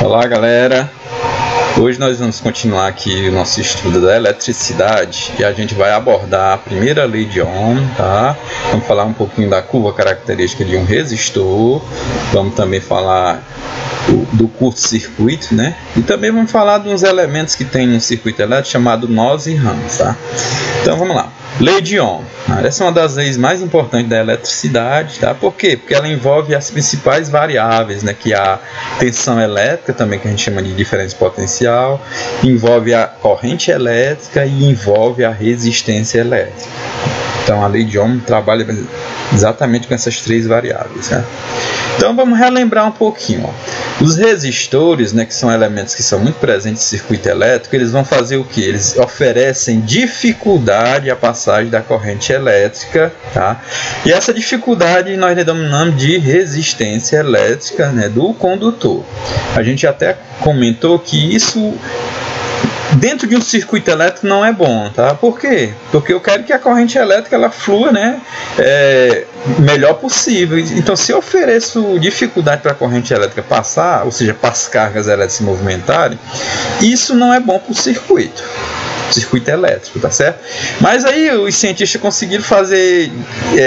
Olá galera, hoje nós vamos continuar aqui o nosso estudo da eletricidade e a gente vai abordar a primeira lei de Ohm, tá? Vamos falar um pouquinho da curva característica de um resistor, vamos também falar do curto-circuito, né? E também vamos falar de uns elementos que tem no circuito elétrico chamado nós e rãs, tá? Então vamos lá. Lei de Ohm. Essa é uma das leis mais importantes da eletricidade, tá? Por quê? Porque ela envolve as principais variáveis, né? Que é a tensão elétrica, também que a gente chama de diferença potencial, envolve a corrente elétrica e envolve a resistência elétrica. Então a lei de Ohm trabalha exatamente com essas três variáveis, né? Então vamos relembrar um pouquinho, ó. Os resistores, né, que são elementos que são muito presentes no circuito elétrico, eles vão fazer o que? Eles oferecem dificuldade à passagem da corrente elétrica, tá? E essa dificuldade nós denominamos de resistência elétrica, né, do condutor. A gente até comentou que isso dentro de um circuito elétrico não é bom, tá? Por quê? Porque eu quero que a corrente elétrica ela flua, né, melhor possível. Então, se eu ofereço dificuldade para a corrente elétrica passar, ou seja, para as cargas elétricas se movimentarem, isso não é bom para o circuito elétrico, tá certo? Mas aí os cientistas conseguiram fazer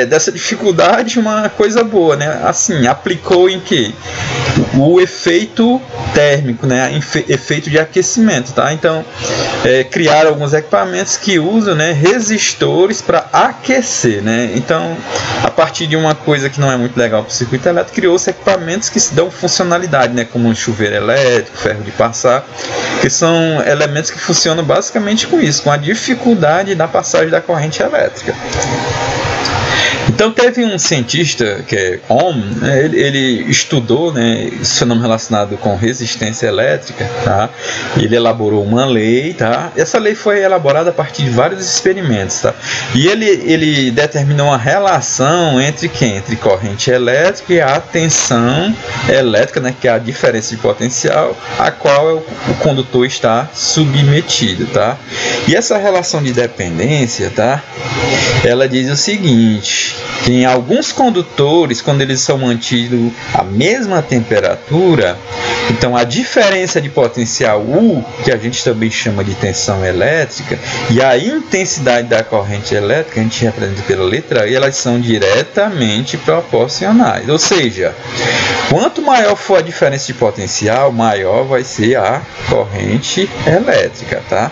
dessa dificuldade uma coisa boa, né? Assim, aplicou em que? O efeito térmico, né? Efeito de aquecimento, tá? Então, criaram alguns equipamentos que usam, né, resistores para aquecer, né? Então, a partir de uma coisa que não é muito legal para o circuito elétrico, criou-se equipamentos que dão funcionalidade, né? Como um chuveiro elétrico, ferro de passar, que são elementos que funcionam basicamente com isso, com a dificuldade da passagem da corrente elétrica. Então teve um cientista que é Ohm, né, ele estudou, né, esse fenômeno relacionado com resistência elétrica, tá? Ele elaborou uma lei, tá? Essa lei foi elaborada a partir de vários experimentos, tá? E ele determinou uma relação entre quem? Entre corrente elétrica e a tensão elétrica, né, que é a diferença de potencial a qual o condutor está submetido, tá? E essa relação de dependência, tá? Ela diz o seguinte, que em alguns condutores, quando eles são mantidos à mesma temperatura, então a diferença de potencial U, que a gente também chama de tensão elétrica, e a intensidade da corrente elétrica, a gente representa pela letra E, elas são diretamente proporcionais. Ou seja, quanto maior for a diferença de potencial, maior vai ser a corrente elétrica, tá?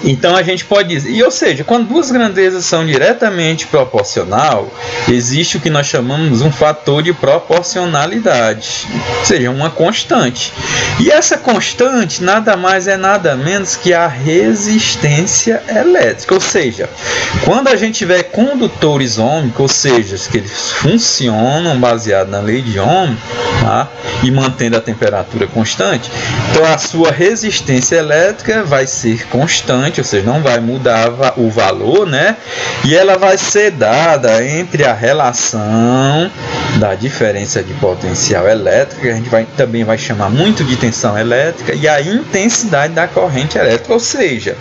Então a gente pode dizer, ou seja, quando duas grandezas são diretamente proporcional, existe o que nós chamamos um fator de proporcionalidade, ou seja, uma constante. E essa constante nada mais é nada menos que a resistência elétrica, ou seja, quando a gente tiver condutores ohmicos, ou seja, que eles funcionam baseado na lei de Ohm, tá? E mantendo a temperatura constante, então a sua resistência elétrica vai ser constante, ou seja, não vai mudar o valor, né? E ela vai ser dada entre a relação da diferença de potencial elétrica, que a gente também vai chamar muito de tensão elétrica, e a intensidade da corrente elétrica, ou seja,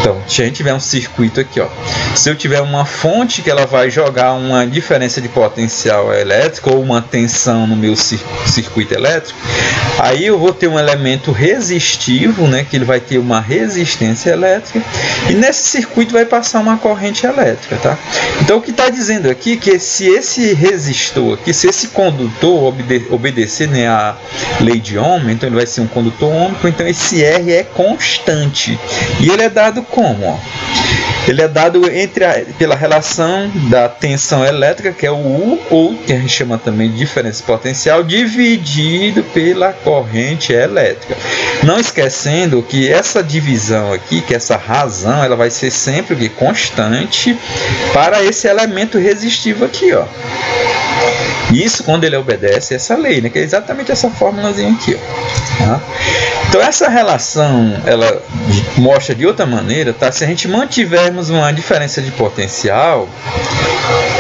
então, se a gente tiver um circuito aqui, ó, se eu tiver uma fonte que ela vai jogar uma diferença de potencial elétrico ou uma tensão no meu circuito elétrico, aí eu vou ter um elemento resistivo, né, que ele vai ter uma resistência elétrica, e nesse circuito vai passar uma corrente elétrica, tá? Então o que está dizendo aqui é que se esse resistor aqui, se esse condutor obedecer, né, a lei de Ohm, então ele vai ser um condutor ohmico, então esse R é constante, e ele é dado como? Ó? Ele é dado pela relação da tensão elétrica, que é o U, ou que a gente chama também de diferença potencial, dividido pela corrente elétrica. Não esquecendo que essa divisão aqui, que essa razão, ela vai ser sempre constante para esse elemento resistivo aqui, ó. Isso quando ele obedece essa lei, né, que é exatamente essa fórmulazinha aqui, ó, tá? Então essa relação, ela mostra de outra maneira, tá? Se a gente mantivermos uma diferença de potencial,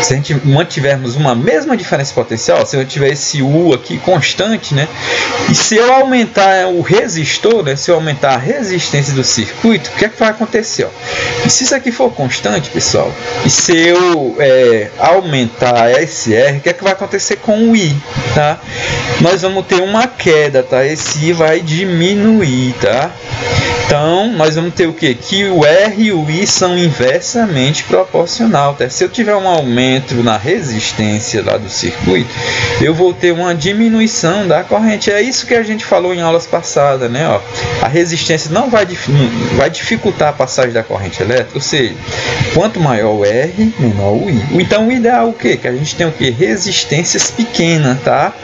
se a gente mantivermos uma mesma diferença potencial, se eu tiver esse U aqui constante, né? E se eu aumentar o resistor, né? Se eu aumentar a resistência do circuito, o que é que vai acontecer? Ó? E se isso aqui for constante, pessoal, e se eu aumentar esse R, o que é que vai acontecer com o I, tá? Nós vamos ter uma queda, tá? Esse I vai diminuir, tá? Então, nós vamos ter o quê? Que o R e o I são inversamente proporcional, tá? Se eu tiver um aumento na resistência lá do circuito, eu vou ter uma diminuição da corrente. É isso que a gente falou em aulas passadas, né? Ó, a resistência não vai dificultar a passagem da corrente elétrica, ou seja, quanto maior o R, menor o I. Então, o ideal é o quê? Que a gente tem o quê? Resistências pequenas, tá?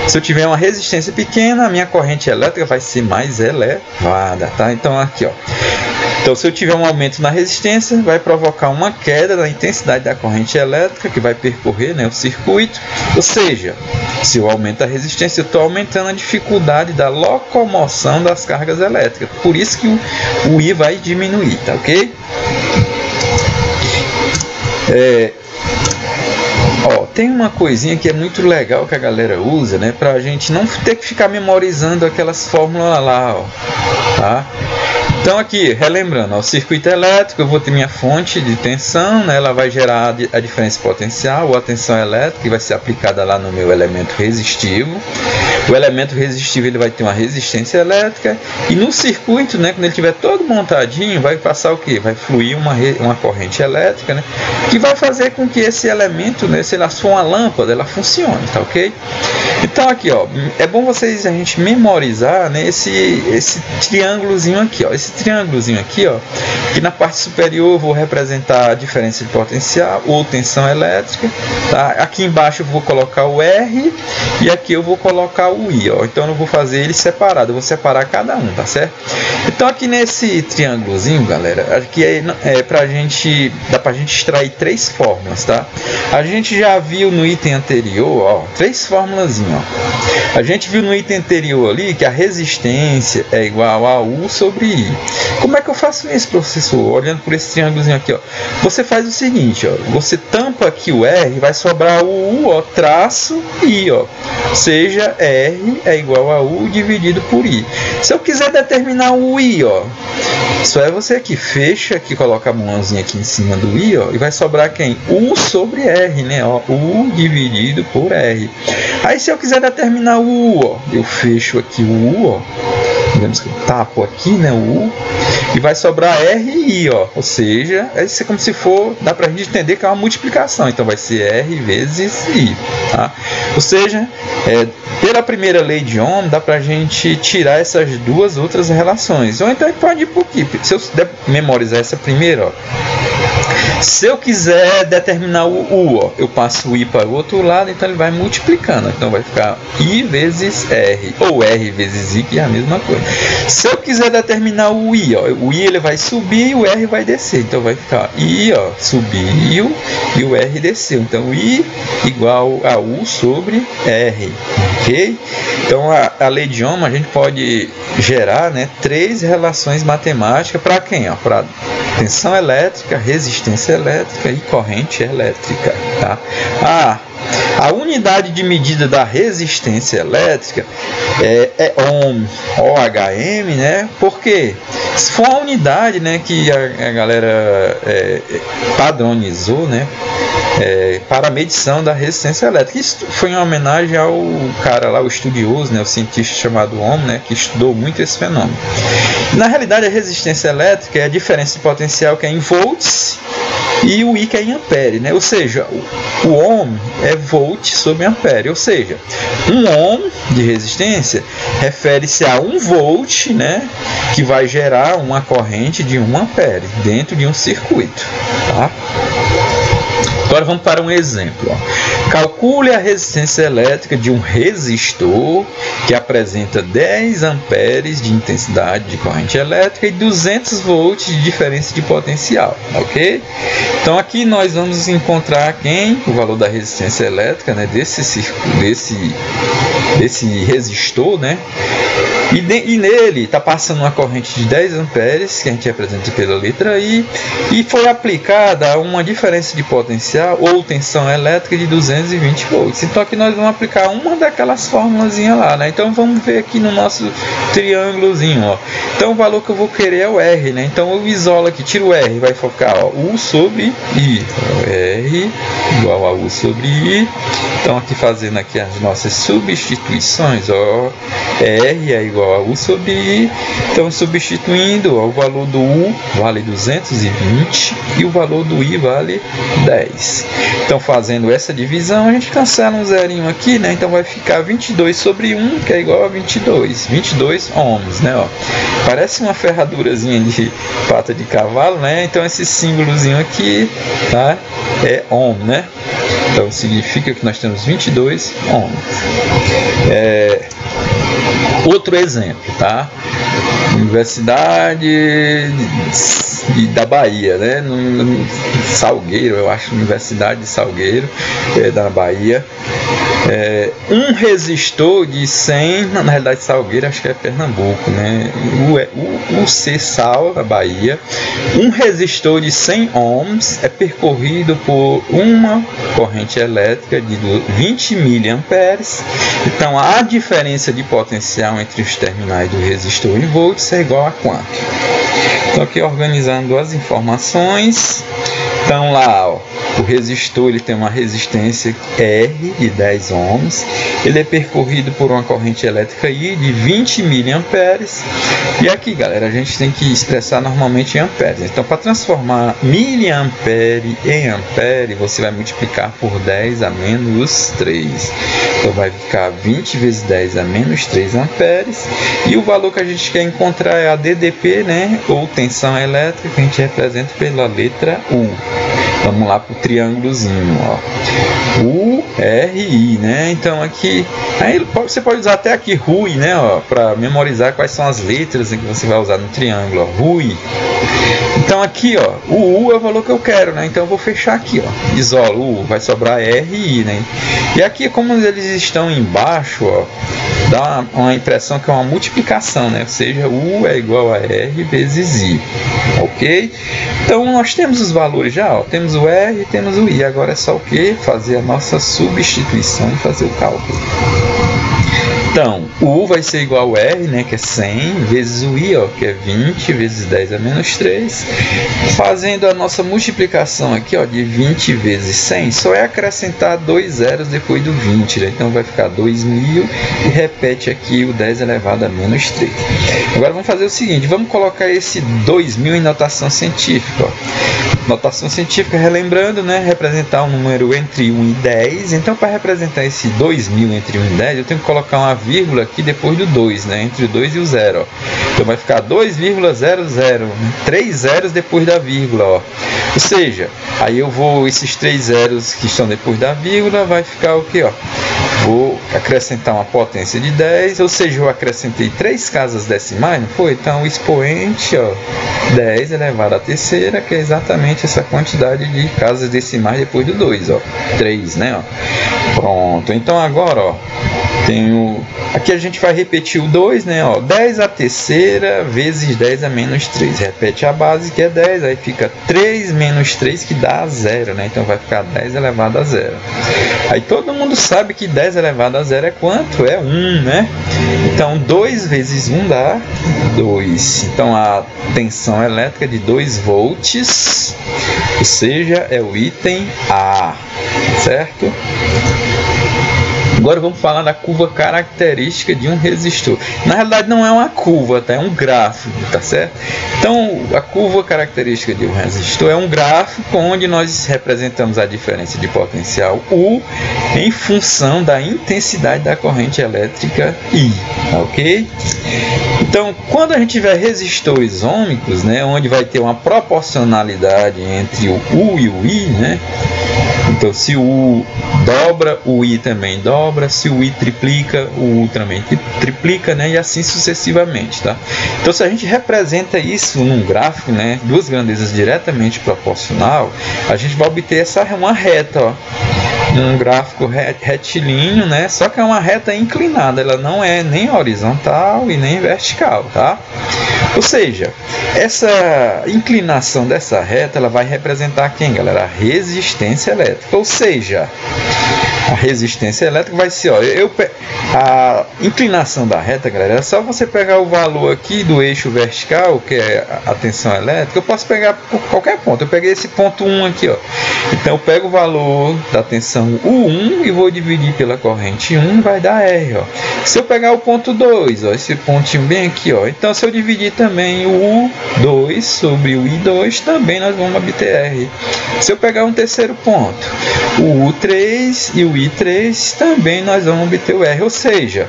Se eu tiver uma resistência pequena, a minha corrente elétrica vai ser mais elevada, tá? Então aqui, ó. Então, se eu tiver um aumento na resistência, vai provocar uma queda na intensidade da corrente elétrica que vai percorrer, né, o circuito. Ou seja, se eu aumento a resistência, eu estou aumentando a dificuldade da locomoção das cargas elétricas. Por isso que o I vai diminuir, tá ok? Ó, tem uma coisinha que é muito legal que a galera usa, né, para a gente não ter que ficar memorizando aquelas fórmulas lá, ó, tá? Então aqui, relembrando, ó, o circuito elétrico, eu vou ter minha fonte de tensão, né, ela vai gerar a diferença potencial, ou a tensão elétrica, que vai ser aplicada lá no meu elemento resistivo. O elemento resistivo ele vai ter uma resistência elétrica, e no circuito, né, quando ele estiver todo montadinho, vai passar o que? Vai fluir uma corrente elétrica, né, que vai fazer com que esse elemento, né, se ela for uma lâmpada, ela funcione, tá ok? Então aqui, ó, é bom a gente memorizar, né, esse triângulozinho aqui, ó. Esse triângulozinho aqui, ó, que na parte superior eu vou representar a diferença de potencial ou tensão elétrica, tá? Aqui embaixo eu vou colocar o R e aqui eu vou colocar o I, ó. Então eu não vou fazer eles separados, eu vou separar cada um, tá certo? Então aqui nesse triângulozinho, galera, aqui dá pra gente extrair três fórmulas, tá? A gente já viu no item anterior, ó, três formulazinhas, ó. A gente viu no item anterior ali que a resistência é igual a U sobre I. Como é que eu faço isso, professor? Olhando por esse triângulozinho aqui, ó. Você faz o seguinte, ó. Você tampa aqui o R, vai sobrar o U, ó, traço I, ó. Ou seja, R é igual a U dividido por I. Se eu quiser determinar o I, ó, só é você aqui, fecha aqui, coloca a mãozinha aqui em cima do I, ó, e vai sobrar quem? U sobre R, né? Ó, U dividido por R. Aí se eu quiser determinar o U, ó, eu fecho aqui o U, ó. Digamos que eu tapo aqui, né, o U, e vai sobrar R e I, ó. Ou seja, isso é como se for, dá pra gente entender que é uma multiplicação, então vai ser R vezes I, tá? Ou seja, pela primeira lei de Ohm, dá pra gente tirar essas duas outras relações. Ou então pode ir por aqui, se eu memorizar essa primeira, ó. Se eu quiser determinar o U, ó, eu passo o I para o outro lado, então ele vai multiplicando. Então vai ficar I vezes R, ou R vezes I, que é a mesma coisa. Se eu quiser determinar o I, ó, o I ele vai subir e o R vai descer. Então vai ficar I, ó, subiu e o R desceu. Então I igual a U sobre R, ok? Então a lei de Ohm a gente pode gerar, né, três relações matemáticas para quem? Para tensão elétrica, resistência elétrica e corrente elétrica, tá? A unidade de medida da resistência elétrica é Ohm, OHM, né? Porque se for uma unidade, né, que a galera padronizou, né, para a medição da resistência elétrica. Isso foi em homenagem ao cara lá, o estudioso, né, o cientista chamado Ohm, né, que estudou muito esse fenômeno. Na realidade, a resistência elétrica é a diferença de potencial que é em volts e o I que é em ampere, né? Ou seja, o Ohm é volt sobre ampere, ou seja, 1 Ohm de resistência refere-se a 1 volt, né, que vai gerar uma corrente de 1 ampere dentro de um circuito, tá? Agora vamos para um exemplo. Calcule a resistência elétrica de um resistor que apresenta 10 amperes de intensidade de corrente elétrica e 200 volts de diferença de potencial, ok? Então aqui nós vamos encontrar o valor da resistência elétrica, né, desse resistor, né? E nele está passando uma corrente de 10 amperes, que a gente representa pela letra I, e foi aplicada uma diferença de potencial ou tensão elétrica de 220 volts. Então aqui nós vamos aplicar uma daquelas formulazinhas lá, né? Então vamos ver aqui no nosso triângulozinho, ó. Então o valor que eu vou querer é o R, né? Então eu isolo aqui, tiro o R, vai ficar, ó, U sobre I. R igual a U sobre I. Então aqui fazendo aqui as nossas substituições, ó, R é igual a U sobre I. Então substituindo, ó, o valor do U vale 220 e o valor do I vale 10. Então fazendo essa divisão, a gente cancela um zerinho aqui, né? Então vai ficar 22 sobre 1, que é igual a 22 ohms, né? Ó, parece uma ferradurazinha de pata de cavalo, né? Então esse símbolozinho aqui, tá, é ohm, né? Então significa que nós temos 22 ohms. Outro exemplo, tá? Universidade da Bahia, né? No Salgueiro, eu acho, Universidade de Salgueiro, da Bahia. Um resistor de 100, na realidade Salgueiro acho que é Pernambuco, né? O Sal, da Bahia. Um resistor de 100 ohms é percorrido por uma corrente elétrica de 20 miliamperes. Então a diferença de potencial entre os terminais do resistor em volts é igual a quanto? Estou aqui organizando as informações. Então lá, ó, o resistor ele tem uma resistência R de 10 ohms, ele é percorrido por uma corrente elétrica I de 20 miliamperes. E aqui, galera, a gente tem que expressar normalmente em amperes. Então, para transformar miliampere em ampere, você vai multiplicar por 10 a menos 3. Então, vai ficar 20 vezes 10 a menos 3 amperes. E o valor que a gente quer encontrar é a DDP, né, ou tensão elétrica, que a gente representa pela letra U. Vamos lá para o triângulozinho, ó. U, R, I, né? Então aqui, aí você pode usar até aqui RUI, né? Para memorizar quais são as letras que você vai usar no triângulo, ó. RUI. Então aqui, ó, o U é o valor que eu quero, né? Então eu vou fechar aqui, ó. Isolo U, vai sobrar R e I, né? E aqui, como eles estão embaixo, ó, dá uma impressão que é uma multiplicação, né? Ou seja, U é igual a R vezes I, ok? Então nós temos os valores já, ó. Temos o R e temos o I. Agora é só o que? Fazer a nossa substituição e fazer o cálculo. Então, o U vai ser igual ao R, né, que é 100, vezes o I, ó, que é 20, vezes 10 a menos 3. Fazendo a nossa multiplicação aqui, ó, de 20 vezes 100, só é acrescentar 2 zeros depois do 20, né? Então vai ficar 2.000 e repete aqui o 10 elevado a menos 3. Agora vamos fazer o seguinte, vamos colocar esse 2.000 em notação científica, ó. Notação científica, relembrando, né, representar um número entre 1 e 10. Então, para representar esse 2.000 entre 1 e 10, eu tenho que colocar uma vírgula aqui depois do 2, né, entre o 2 e o 0. Ó. Então, vai ficar 2,00, 3 zeros depois da vírgula. Ó. Ou seja, aí eu vou, esses 3 zeros que estão depois da vírgula, vai ficar o que? Vou acrescentar uma potência de 10, ou seja, eu acrescentei 3 casas decimais, não foi? Então, o expoente, ó, 10 elevado à terceira, que é exatamente essa quantidade de casas decimais depois do 2, ó, 3, né? Ó. Pronto, então agora, ó, tenho... Aqui a gente vai repetir o 2, né? Ó, 10 à terceira vezes 10 a menos 3. Repete a base, que é 10, aí fica 3 menos 3, que dá 0, né? Então vai ficar 10 elevado a 0. Aí todo mundo sabe que 10 elevado a 0 é quanto? É 1, né? Então 2 vezes 1 dá 2. Então a tensão elétrica de 2 volts, ou seja, é o item A, certo? Agora vamos falar da curva característica de um resistor. Na realidade não é uma curva, tá? É um gráfico, tá certo? Então a curva característica de um resistor é um gráfico onde nós representamos a diferença de potencial U em função da intensidade da corrente elétrica I, ok? Então quando a gente tiver resistores ômicos, né, onde vai ter uma proporcionalidade entre o U e o I, né? Então se o U dobra, o I também dobra, se o I triplica, o U também triplica, né? E assim sucessivamente, tá? Então se a gente representa isso num gráfico, né, duas grandezas diretamente proporcional, a gente vai obter uma reta, ó, um gráfico retilíneo, né? Só que é uma reta inclinada, ela não é nem horizontal e nem vertical, tá? Ou seja, essa inclinação dessa reta, ela vai representar quem, galera? A resistência elétrica. Ou seja, a resistência elétrica vai ser, ó, a inclinação da reta, galera, é só você pegar o valor aqui do eixo vertical, que é a tensão elétrica. Eu posso pegar por qualquer ponto. Eu peguei esse ponto 1 aqui, ó. Então eu pego o valor da tensão U1 e vou dividir pela corrente 1, vai dar R, ó. Se eu pegar o ponto 2, ó, esse pontinho bem aqui, ó, então se eu dividir também o U2 sobre o I2, também nós vamos obter R. Se eu pegar um terceiro ponto, o U3 e o I3, também nós vamos obter o R. Ou seja,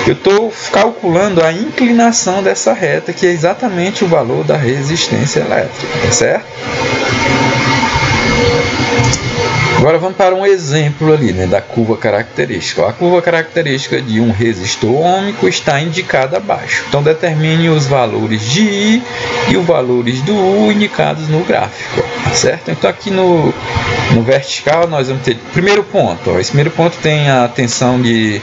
eu estou calculando a inclinação dessa reta, que é exatamente o valor da resistência elétrica, tá certo? Agora vamos para um exemplo ali, né, da curva característica. A curva característica de um resistor ômico está indicada abaixo. Então determine os valores de I e os valores do U indicados no gráfico, certo? Então aqui no vertical nós vamos ter primeiro ponto, ó, esse primeiro ponto tem a tensão de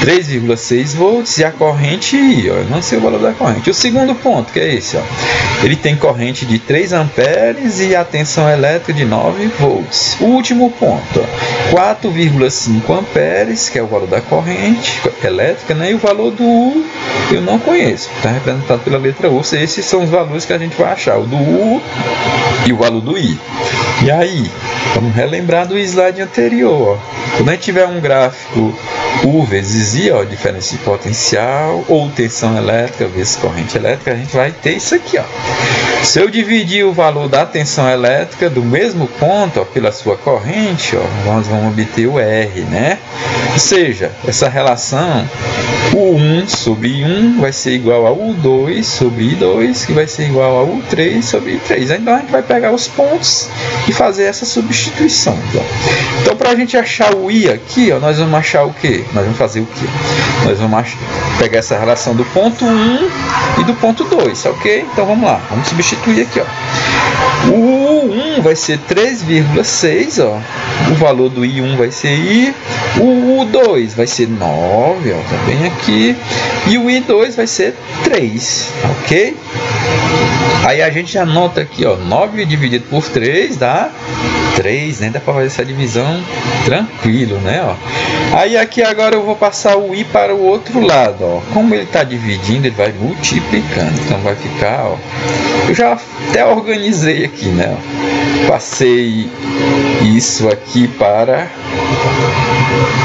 3,6 volts e a corrente I, ó, eu não sei o valor da corrente. O segundo ponto, que é esse, ó, ele tem corrente de 3 amperes e a tensão elétrica de 9 volts. O último ponto, 4,5 amperes, que é o valor da corrente elétrica, né? E o valor do U eu não conheço, está representado pela letra U. Ou seja, esses são os valores que a gente vai achar, o do U e o valor do I. E aí, vamos relembrar do slide anterior, ó. Quando a gente tiver um gráfico U vezes I, ó, diferença de potencial, ou tensão elétrica vezes corrente elétrica, a gente vai ter isso aqui, ó. Se eu dividir o valor da tensão elétrica do mesmo ponto, ó, pela sua corrente, ó, nós vamos obter o R, né? Ou seja, essa relação U1 sobre I1 vai ser igual a U2 sobre I2, que vai ser igual a U3 sobre I3. Então a gente vai pegar os pontos e fazer essa substituição. Então para a gente achar o I aqui, ó, nós vamos achar o que? Nós vamos fazer o que? Nós vamos pegar essa relação do ponto 1 e do ponto 2, ok? Então vamos lá, vamos substituir aqui, ó. O U1 vai ser 3,6, ó. O valor do I1 vai ser I. O U2 vai ser 9, ó, tá bem aqui. E o I2 vai ser 3, ok? Aí a gente anota aqui, ó, 9 dividido por 3 dá 3, né? Dá para fazer essa divisão tranquilo, né? Ó. Aí aqui agora eu vou passar o I para o outro lado, ó. Como ele está dividindo, ele vai multiplicando. Então vai ficar, ó. Eu já até organizei aqui, né? Ó. Passei isso aqui para...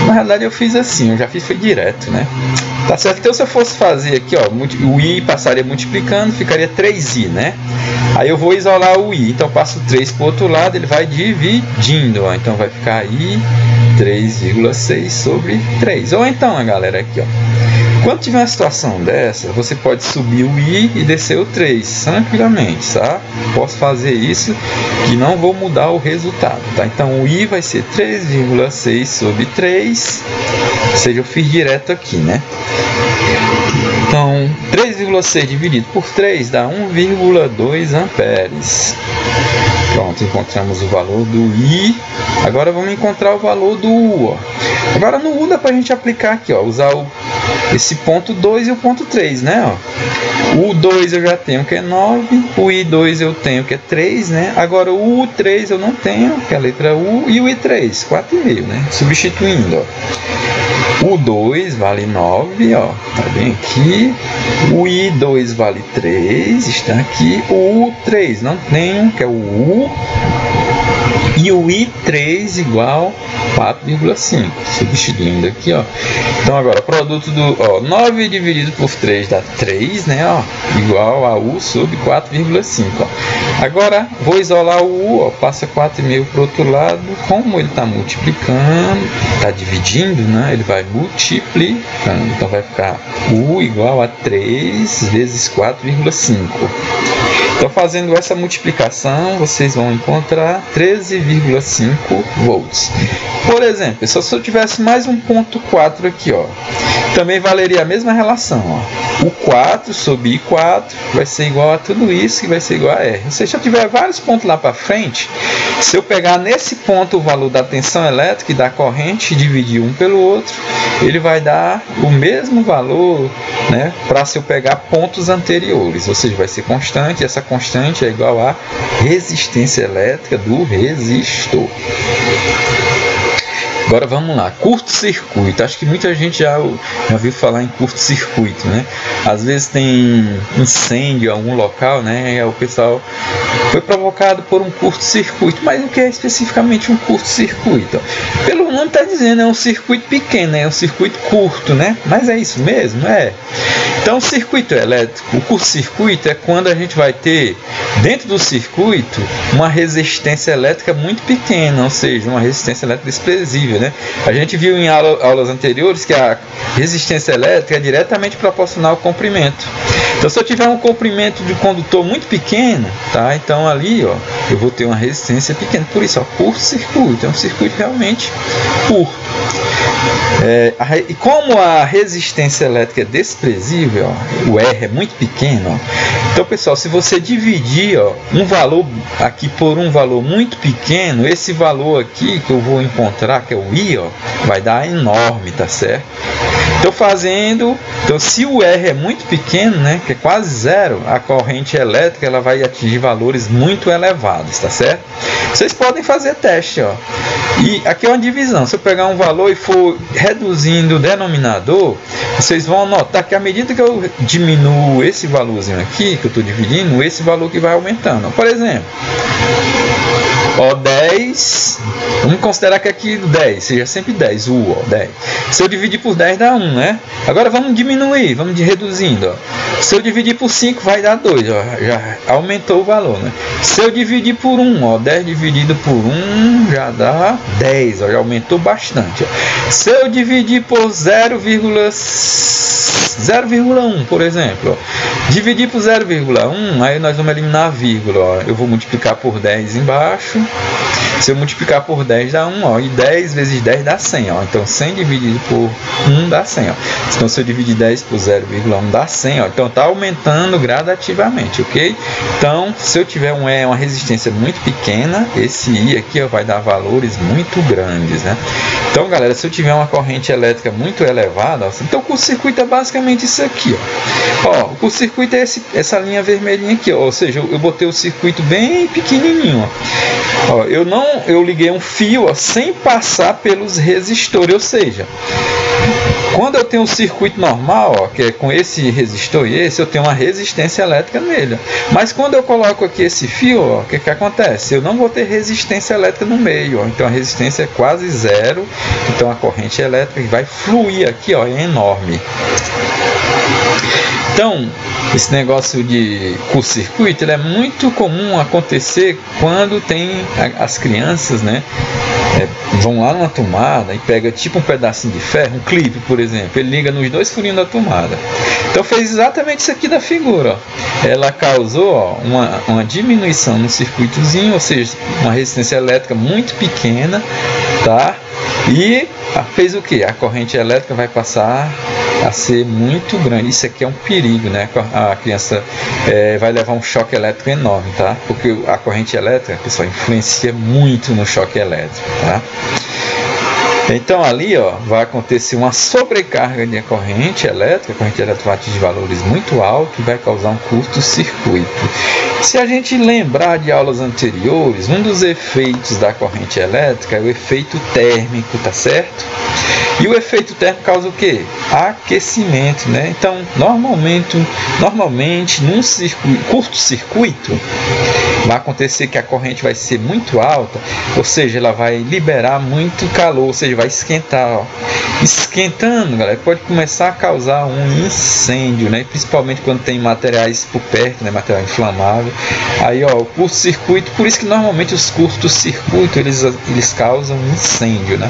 Na realidade eu fiz assim, eu já fiz foi direto, né? Tá certo? Então se eu fosse fazer aqui, ó, o I passaria multiplicando, ficaria 3I, né? Aí eu vou isolar o I, então eu passo 3 para o outro lado, ele vai dividindo, ó. Então vai ficar I 3,6 sobre 3. Ou então, galera, aqui, ó, quando tiver uma situação dessa, você pode subir o I e descer o 3 tranquilamente, tá? Posso fazer isso que não vou mudar o resultado, tá? Então o I vai ser 3,6 sobre 3, ou seja, eu fiz direto aqui, né? Então 3,6 dividido por 3 dá 1,2 amperes. Pronto, encontramos o valor do I. Agora vamos encontrar o valor do U, ó. Agora no U dá pra gente aplicar aqui, ó, usar esse ponto 2 e o ponto 3, né? Ó. O U2 eu já tenho que é 9, o I2 eu tenho que é 3, né? Agora o U3 eu não tenho, que é a letra U, e o I3, 4,5, né? Substituindo, ó. O 2 vale 9, ó, tá bem aqui. O I2 vale 3, está aqui. O U3 não tenho, que é o U. E o I3 igual 4,5, substituindo aqui, ó. Então agora, produto do, ó, 9 dividido por 3 dá 3, né, ó, igual a U sobre 4,5, ó. Agora, vou isolar o U, ó, passa 4,5 para o outro lado, como ele está multiplicando, está dividindo, né, ele vai multiplicando, então vai ficar U igual a 3 vezes 4,5. Então, fazendo essa multiplicação, vocês vão encontrar 13,5 volts. Por exemplo, se eu tivesse mais um ponto 4 aqui, ó, também valeria a mesma relação, ó. O 4 sobre I4 vai ser igual a tudo isso, que vai ser igual a R. Ou seja, se eu tiver vários pontos lá para frente, se eu pegar nesse ponto o valor da tensão elétrica e da corrente e dividir um pelo outro, ele vai dar o mesmo valor, né, para se eu pegar pontos anteriores. Ou seja, vai ser constante, e essa constante é igual à resistência elétrica do resistor. Agora vamos lá, curto-circuito. Acho que muita gente já ouviu falar em curto-circuito, né? Às vezes tem incêndio em algum local, né? E o pessoal foi provocado por um curto-circuito. Mas o que é especificamente um curto-circuito? Pelo nome está dizendo, é um circuito pequeno, é um circuito curto, né? Mas é isso mesmo? É. Então, o circuito elétrico, o curto-circuito é quando a gente vai ter dentro do circuito uma resistência elétrica muito pequena, ou seja, uma resistência elétrica desprezível, né? A gente viu em aulas anteriores que a resistência elétrica é diretamente proporcional ao comprimento. Então, se eu tiver um comprimento de condutor muito pequeno, tá? Então ali, ó, eu vou ter uma resistência pequena. Por isso, ó, curto-circuito é um circuito realmente curto. E como a resistência elétrica é desprezível, ó, o R é muito pequeno, ó, então, pessoal, se você dividir, ó, um valor aqui por um valor muito pequeno, esse valor aqui que eu vou encontrar, que é o I, ó, vai dar enorme, tá certo? Então, se o R é muito pequeno, né, que é quase zero, a corrente elétrica ela vai atingir valores muito elevados, tá certo? Vocês podem fazer teste, ó. E aqui é uma divisão. Se eu pegar um valor e for reduzindo o denominador, vocês vão notar que à medida que eu diminuo esse valorzinho aqui, que eu estou dividindo, esse valor que vai aumentando. Por exemplo, ó, 10, vamos considerar que aqui 10 seja sempre 10, ó, 10. Se eu dividir por 10 dá 1, né? Agora vamos diminuir, vamos reduzindo, ó. Se eu dividir por 5 vai dar 2, ó, já aumentou o valor, né? Se eu dividir por 1, ó, 10 dividido por 1 já dá 10, ó, já aumentou bastante, ó. Se eu dividir por 0,1, por exemplo, ó, dividir por 0,1, aí nós vamos eliminar a vírgula, ó. Eu vou multiplicar por 10 embaixo. Se eu multiplicar por 10 dá 1, ó, e 10 vezes 10 dá 100, ó. Então 100 dividido por 1 dá 100, ó. Então se eu dividir 10 por 0,1 dá 100, ó. Então está aumentando gradativamente, ok? Então se eu tiver uma resistência muito pequena, esse I aqui, ó, vai dar valores muito grandes, né? Então, galera, se eu tiver uma corrente elétrica muito elevada, ó, então o curto-circuito é basicamente isso aqui, ó. Ó, o curto-circuito é essa linha vermelhinha aqui, ó. Ou seja, eu botei o circuito bem pequenininho, ó. Ó, eu liguei um fio, ó, sem passar pelos resistores, ou seja, quando eu tenho um circuito normal, ó, que é com esse resistor e esse, eu tenho uma resistência elétrica nele. Mas quando eu coloco aqui esse fio, o que acontece? Eu não vou ter resistência elétrica no meio, ó, então a resistência é quase zero, então a corrente elétrica que vai fluir aqui, ó, é enorme. Então, esse negócio de curto-circuito é muito comum acontecer quando tem as crianças, né, vão lá numa tomada e pega tipo um pedacinho de ferro, um clipe, por exemplo, ele liga nos dois furinhos da tomada. Então fez exatamente isso aqui da figura, ó. Ela causou, ó, uma diminuição no circuitozinho, ou seja, uma resistência elétrica muito pequena, tá? E fez o que? A corrente elétrica vai passar a ser muito grande. Isso aqui é um perigo, né? A criança vai levar um choque elétrico enorme, tá? Porque a corrente elétrica, pessoal, influencia muito no choque elétrico, tá? Então ali, ó, vai acontecer uma sobrecarga de corrente elétrica, a corrente elétrica vai atingir valores muito altos e vai causar um curto-circuito. Se a gente lembrar de aulas anteriores, um dos efeitos da corrente elétrica é o efeito térmico, tá certo? E o efeito térmico causa o quê? Aquecimento, né? Então, normalmente num curto-circuito, vai acontecer que a corrente vai ser muito alta, ou seja, ela vai liberar muito calor, ou seja, vai esquentar, ó. Esquentando, galera, pode começar a causar um incêndio, né? Principalmente quando tem materiais por perto, né? Material inflamável. Aí, ó, o curto-circuito, por isso que normalmente os curtos-circuitos eles causam incêndio, né?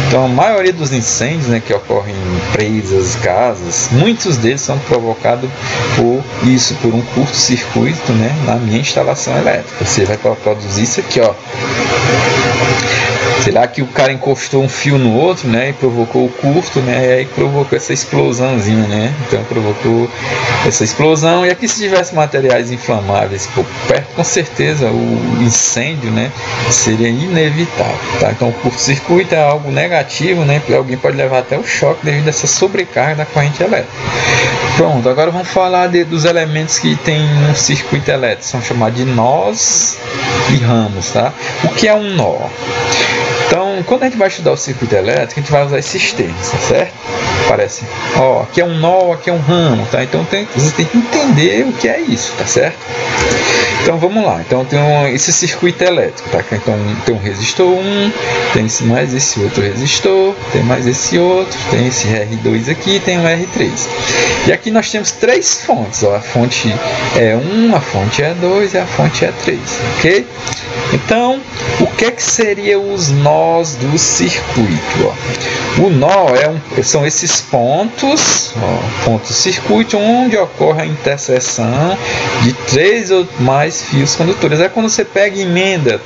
Então, a maioria dos incêndios, né, que ocorrem em empresas, casas, muitos deles são provocados por um curto-circuito, né, na minha instalação elétrica. Você vai produzir isso aqui, ó. Será que o cara encostou um fio no outro, né, e provocou o curto, né, e aí provocou essa explosãozinha, né? Então provocou essa explosão. E aqui, se tivesse materiais inflamáveis por perto, com certeza o incêndio, né, seria inevitável, tá? Então o curto-circuito é algo negativo, né, porque alguém pode levar até o choque devido a essa sobrecarga da corrente elétrica. Pronto, agora vamos falar dos elementos que tem um circuito elétrico, são chamados de nós e ramos, tá? O que é um nó? Então, quando a gente vai estudar o circuito elétrico, a gente vai usar esses termos, tá certo? Parece, ó, aqui é um nó, aqui é um ramo, tá? Então você tem que entender o que é isso, tá certo? Então vamos lá, então tem esse circuito elétrico, tá? Então tem um resistor 1, tem mais esse outro resistor, tem mais esse outro, tem esse R2 aqui, tem um R3. E aqui nós temos três fontes, ó, a fonte é 1, a fonte é 2 e a fonte é 3, ok? Então, o que seriam os nós do circuito? Ó? O nó são esses pontos, ó, pontos circuito, onde ocorre a interseção de 3 ou mais fios condutores. É quando você pega e emenda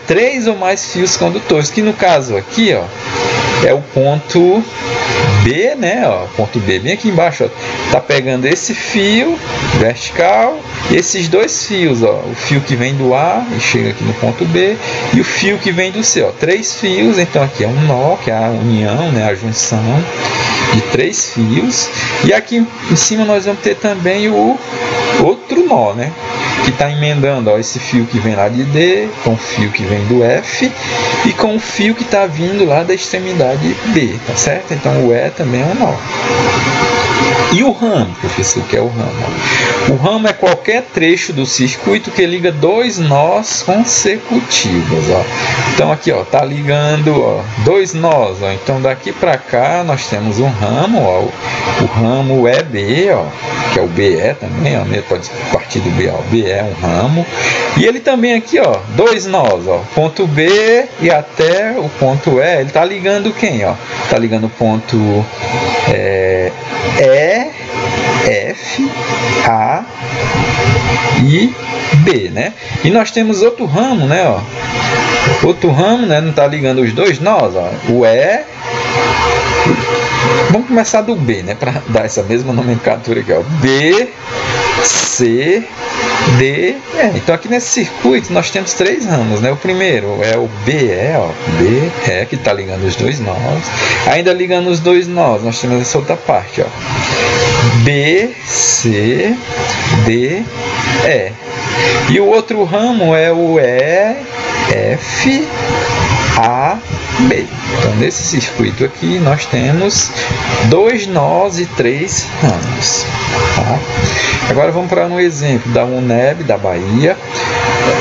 3 ou mais fios condutores, que no caso aqui, ó, é o ponto B, né? Ó, ponto B bem aqui embaixo, ó, tá pegando esse fio vertical e esses dois fios, ó, o fio que vem do A e chega aqui no ponto B e o fio que vem do C, ó, 3 fios. Então aqui é um nó, que é a união, né, a junção de 3 fios. E aqui em cima nós vamos ter também o outro nó, né, que está emendando, ó, esse fio que vem lá de D com o fio que vem do F e com o fio que está vindo lá da extremidade B, tá certo? Então o E também é um nó. E o ramo, professor, o que é o ramo? O ramo é qualquer trecho do circuito que liga dois nós consecutivos, ó. Então aqui, ó, tá ligando, ó, dois nós, ó. Então daqui para cá nós temos um ramo, ó. O ramo EB, ó, que é o BE também, ó, pode partir do B, ó. BE é um ramo. E ele também aqui, ó, dois nós, ó, ponto B e até o ponto E, ele tá ligando quem, ó? Tá ligando o ponto E, F, A e B, né? E nós temos outro ramo, né, ó. Outro ramo, né, não tá ligando os dois nós, ó. O E. Vamos começar do B, né, para dar essa mesma nomenclatura aqui, ó. B, C, D, E. Então aqui nesse circuito nós temos três ramos, né? O primeiro é o BE, ó, BE, que está ligando os dois nós. Ainda ligando os dois nós, nós temos essa outra parte, ó. B, C, D, E. E o outro ramo é o E, F, A, B. Então nesse circuito aqui nós temos dois nós e três ramos, tá? Agora vamos para um exemplo da UNEB da Bahia.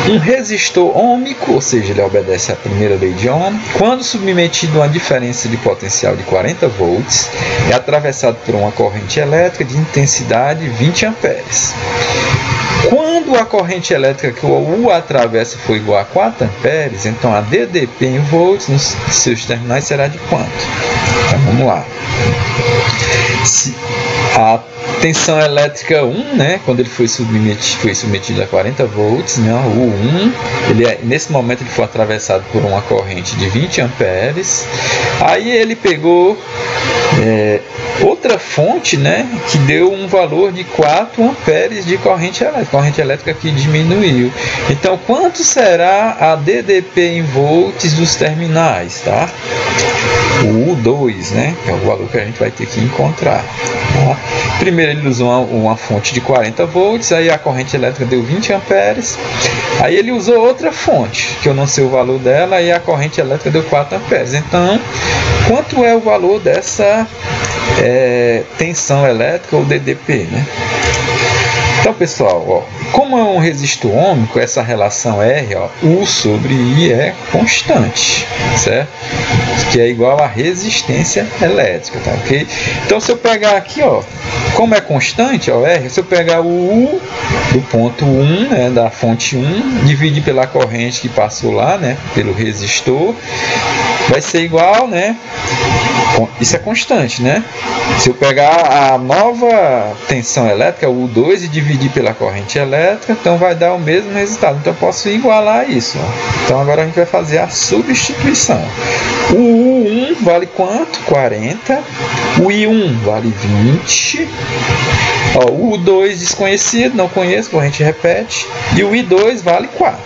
Um resistor ohmico, ou seja, ele obedece à primeira lei de Ohm, quando submetido a uma diferença de potencial de 40 volts, é atravessado por uma corrente elétrica de intensidade 20 amperes. Quando a corrente elétrica que o atravessa for igual a 4 amperes, então a DDP em volts nos seus terminais será de quanto? Então vamos lá. Se a tensão elétrica 1, né, quando ele foi submetido a 40 volts, né, o 1, nesse momento ele foi atravessado por uma corrente de 20 amperes. Aí ele pegou outra fonte, né, que deu um valor de 4 amperes de corrente elétrica que diminuiu. Então, quanto será a DDP em volts dos terminais, tá? O U2, né, que é o valor que a gente vai ter que encontrar, tá? Primeiro ele usou uma fonte de 40 volts, aí a corrente elétrica deu 20 amperes. Aí ele usou outra fonte, que eu não sei o valor dela, e a corrente elétrica deu 4 amperes. Então, quanto é o valor dessa tensão elétrica, ou DDP, né? Então, pessoal, ó, como é um resistor ômico, essa relação R, ó, U sobre I é constante, certo? Que é igual a resistência elétrica, tá ok? Então, se eu pegar aqui, ó, como é constante, ó, R, se eu pegar o U do ponto 1, né, da fonte 1, dividir pela corrente que passou lá, né, pelo resistor, vai ser igual, né? Isso é constante, né? Se eu pegar a nova tensão elétrica, o U2, e dividir pela corrente elétrica, então vai dar o mesmo resultado. Então eu posso igualar isso. Ó. Então agora a gente vai fazer a substituição. O U1 vale quanto? 40. O I1 vale 20. Ó, o U2 desconhecido, não conheço, a gente repete. E o I2 vale 4.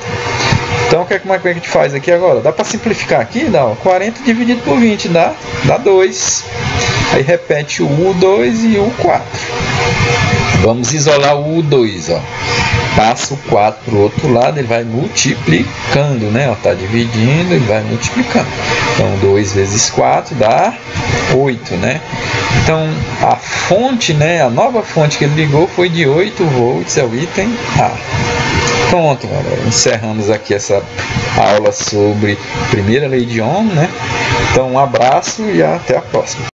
Então, como é que a gente faz aqui agora? Dá para simplificar aqui? Dá, ó, 40 dividido por 20 dá 2. Aí repete o U2 e o U4. Vamos isolar o U2. Ó. Passa o 4 para o outro lado, ele vai multiplicando, né? Está dividindo, ele vai multiplicando. Então, 2 vezes 4 dá 8, né? Então, a fonte, né? A nova fonte que ele ligou foi de 8 volts, é o item A. Pronto, galera. Encerramos aqui essa aula sobre primeira lei de Ohm, né? Então, um abraço e até a próxima.